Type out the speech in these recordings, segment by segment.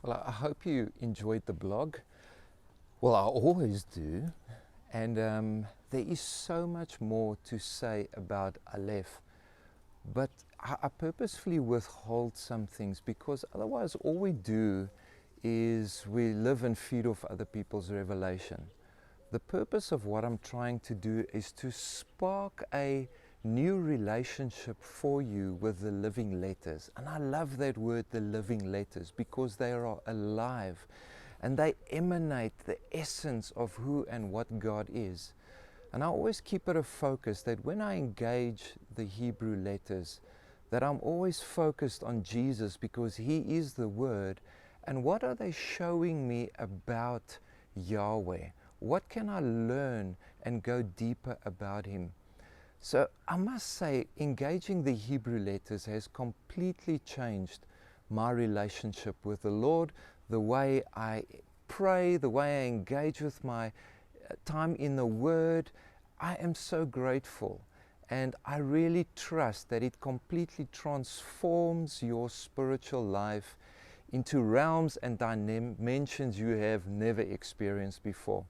Well, I hope you enjoyed the blog. Well, I always do. And there is so much more to say about Aleph. But I purposefully withhold some things because otherwise all we do is we live and feed off other people's revelation. The purpose of what I'm trying to do is to spark a new relationship for you with the living letters. And I love that word, the living letters, because they are alive and they emanate the essence of who and what God is. And I always keep it a focus that when I engage the Hebrew letters, that I'm always focused on Jesus because He is the Word. And what are they showing me about Yahweh? What can I learn and go deeper about Him? So I must say, engaging the Hebrew letters has completely changed my relationship with the Lord, the way I pray, the way I engage with my time in the Word. I am so grateful, and I really trust that it completely transforms your spiritual life into realms and dimensions you have never experienced before.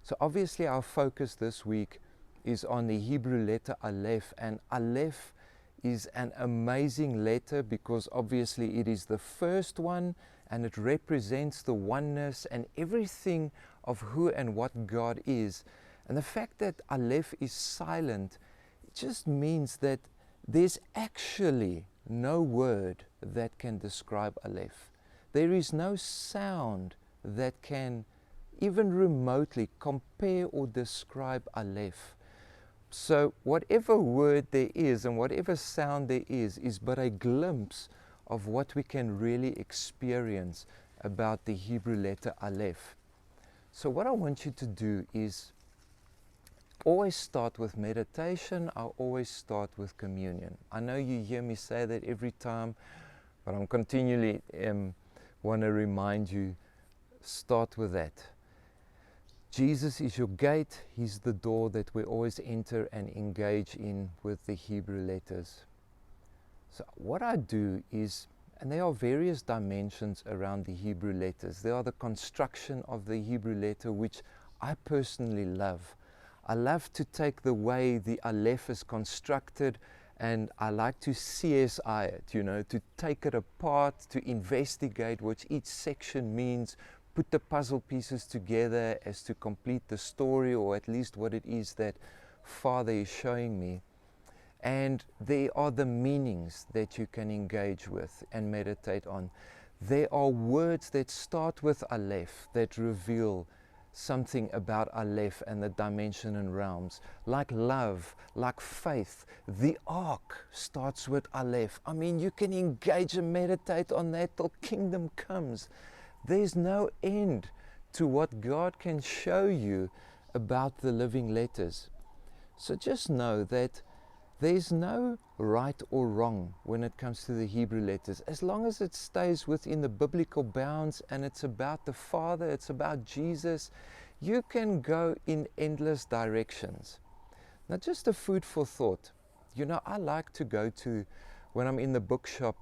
So obviously our focus this week is on the Hebrew letter Aleph, and Aleph is an amazing letter because obviously it is the first one and it represents the oneness and everything of who and what God is. And the fact that Aleph is silent, it just means that there's actually no word that can describe Aleph. There is no sound that can even remotely compare or describe Aleph. So whatever word there is and whatever sound there is but a glimpse of what we can really experience about the Hebrew letter Aleph. So what I want you to do is always start with meditation. I always start with communion. I know you hear me say that every time, but I'm continually want to remind you, start with that. Jesus is your gate. He's the door that we always enter and engage in with the Hebrew letters. So what I do is, and there are various dimensions around the Hebrew letters. There are the construction of the Hebrew letter, which I personally love. I love to take the way the Aleph is constructed, and I like to CSI it, to take it apart, to investigate what each section means, put the puzzle pieces together as to complete the story, or at least what it is that Father is showing me. And there are the meanings that you can engage with and meditate on. There are words that start with Aleph that reveal something about Aleph and the dimension and realms, like love, like faith. The ark starts with Aleph. I mean, you can engage and meditate on that till kingdom comes. There's no end to what God can show you about the living letters. So just know that there's no right or wrong when it comes to the Hebrew letters, as long as it stays within the biblical bounds and it's about the Father, it's about Jesus. You can go in endless directions. Now, just a food for thought. I like to go to, when I'm in the bookshop,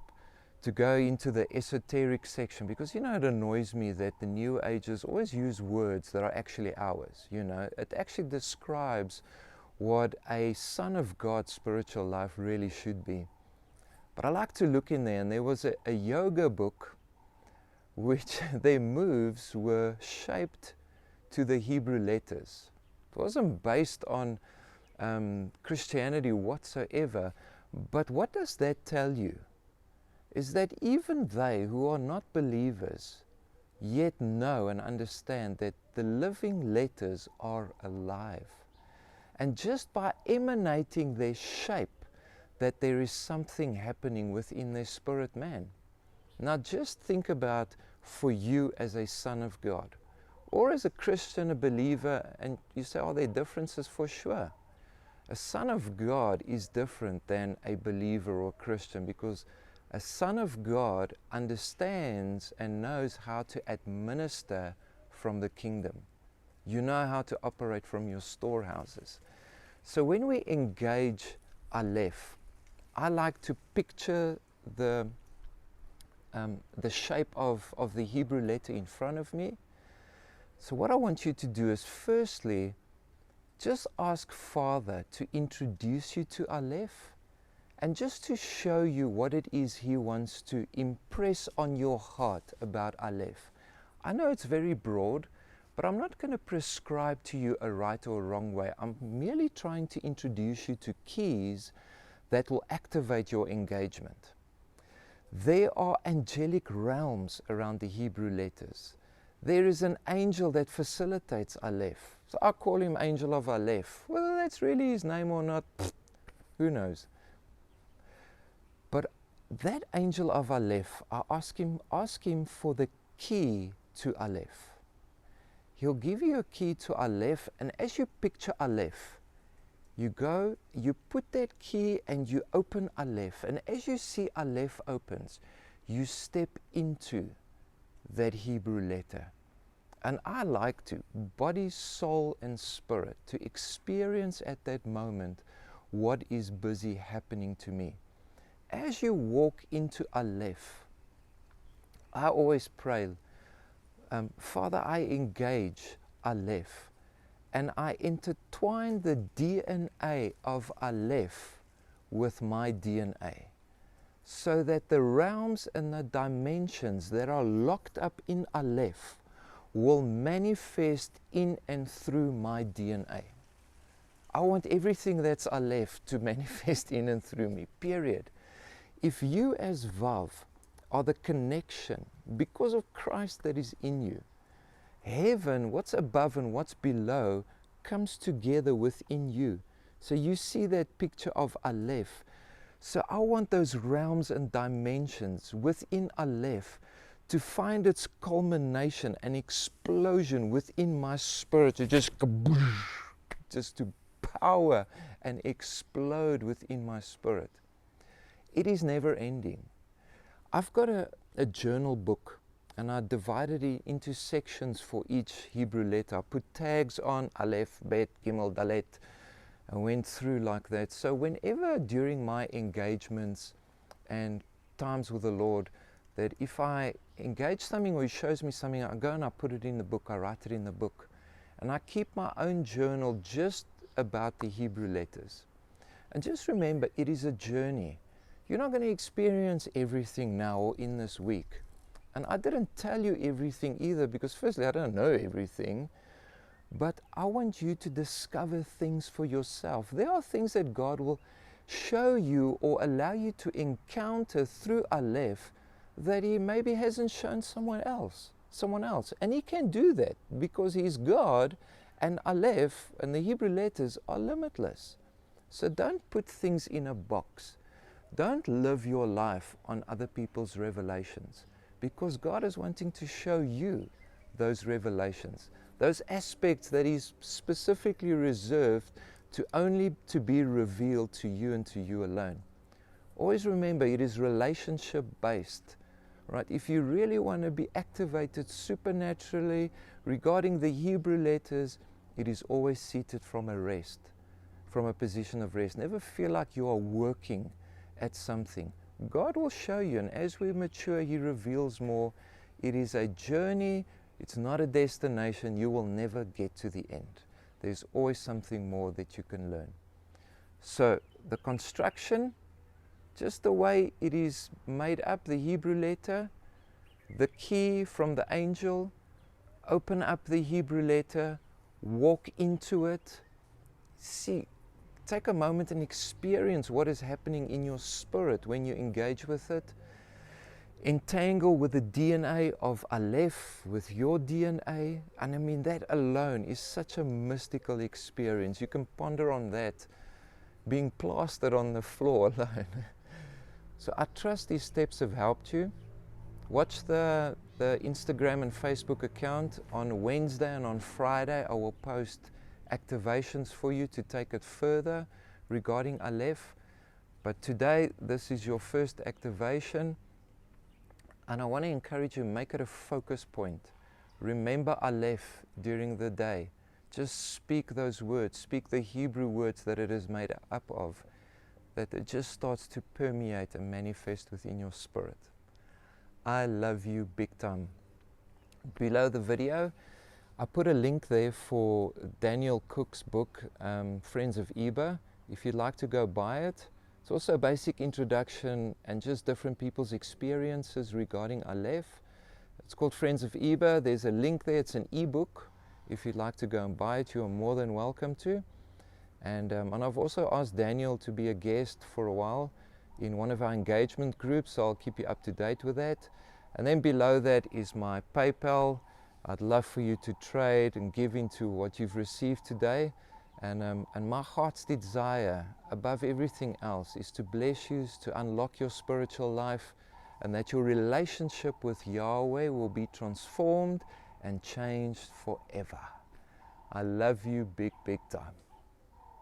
to go into the esoteric section, because it annoys me that the New Agers always use words that are actually ours. It actually describes what a son of God's spiritual life really should be. But I like to look in there, and there was a yoga book which their moves were shaped to the Hebrew letters. It wasn't based on Christianity whatsoever, but what does that tell you? Is that even they who are not believers yet know and understand that the living letters are alive. And just by emanating their shape, that there is something happening within their spirit man. Now just think about for you as a son of God, or as a Christian, a believer, and you say, are there differences? For sure. A son of God is different than a believer or Christian, because a son of God understands and knows how to administer from the kingdom. You know how to operate from your storehouses. So when we engage Aleph, I like to picture the the shape of the Hebrew letter in front of me. So what I want you to do is firstly, just ask Father to introduce you to Aleph and just to show you what it is He wants to impress on your heart about Aleph. I know it's very broad, but I'm not going to prescribe to you a right or a wrong way. I'm merely trying to introduce you to keys that will activate your engagement. There are angelic realms around the Hebrew letters. There is an angel that facilitates Aleph. So I call him Angel of Aleph. Whether that's really his name or not, who knows? But that Angel of Aleph, I ask him for the key to Aleph. He'll give you a key to Aleph, and as you picture Aleph, you go, you put that key and you open Aleph, and as you see Aleph opens, you step into that Hebrew letter. And I like to, body, soul and spirit, to experience at that moment what is busy happening to me. As you walk into Aleph, I always pray, Father, I engage Aleph and I intertwine the DNA of Aleph with my DNA, so that the realms and the dimensions that are locked up in Aleph will manifest in and through my DNA. I want everything that's Aleph to manifest in and through me, period. If you as Vav are the connection because of Christ that is in you, heaven, what's above and what's below, comes together within you. So you see that picture of Aleph. So I want those realms and dimensions within Aleph to find its culmination and explosion within my spirit, to just to power and explode within my spirit. It is never ending. I've got a journal book, and I divided it into sections for each Hebrew letter. I put tags on Aleph, Bet, Gimel, Dalet, and went through like that. So whenever during my engagements and times with the Lord, that if I engage something or He shows me something, I go and I put it in the book, I write it in the book. And I keep my own journal just about the Hebrew letters. And just remember, it is a journey. You're not going to experience everything now or in this week. And I didn't tell you everything either, because firstly, I don't know everything. But I want you to discover things for yourself. There are things that God will show you or allow you to encounter through Aleph that He maybe hasn't shown someone else. And He can do that because He's God, and Aleph and the Hebrew letters are limitless. So don't put things in a box. Don't live your life on other people's revelations, because God is wanting to show you those revelations, those aspects that He's specifically reserved to only to be revealed to you and to you alone. Always remember, it is relationship based, right? If you really want to be activated supernaturally regarding the Hebrew letters, it is always seated from a rest, from a position of rest. Never feel like you are working at something. God will show you, and as we mature, He reveals more. It is a journey. It's not a destination. You will never get to the end. There's always something more that you can learn. So the construction, just the way it is made up, the Hebrew letter, the key from the angel, open up the Hebrew letter, walk into it, see, take a moment and experience what is happening in your spirit when you engage with it. Entangle with the DNA of Aleph, with your DNA. And I mean, that alone is such a mystical experience. You can ponder on that, being plastered on the floor alone. So I trust these steps have helped you. Watch the Instagram and Facebook account. On Wednesday and on Friday, I will post activations for you to take it further regarding Aleph. But today, this is your first activation. And I want to encourage you, make it a focus point. Remember Aleph during the day. Just speak those words, speak the Hebrew words that it is made up of, that it just starts to permeate and manifest within your spirit. I love you big time. Below the video, I put a link there for Daniel Cook's book, Friends of Eber, if you'd like to go buy it. It's also a basic introduction and just different people's experiences regarding Aleph. It's called Friends of Eber. There's a link there. It's an ebook. If you'd like to go and buy it, you are more than welcome to. And I've also asked Daniel to be a guest for a while in one of our engagement groups, so I'll keep you up to date with that. And then below that is my PayPal. I'd love for you to trade and give into what you've received today. And my heart's desire, above everything else, is to bless you, to unlock your spiritual life, and that your relationship with Yahweh will be transformed and changed forever. I love you big, big time.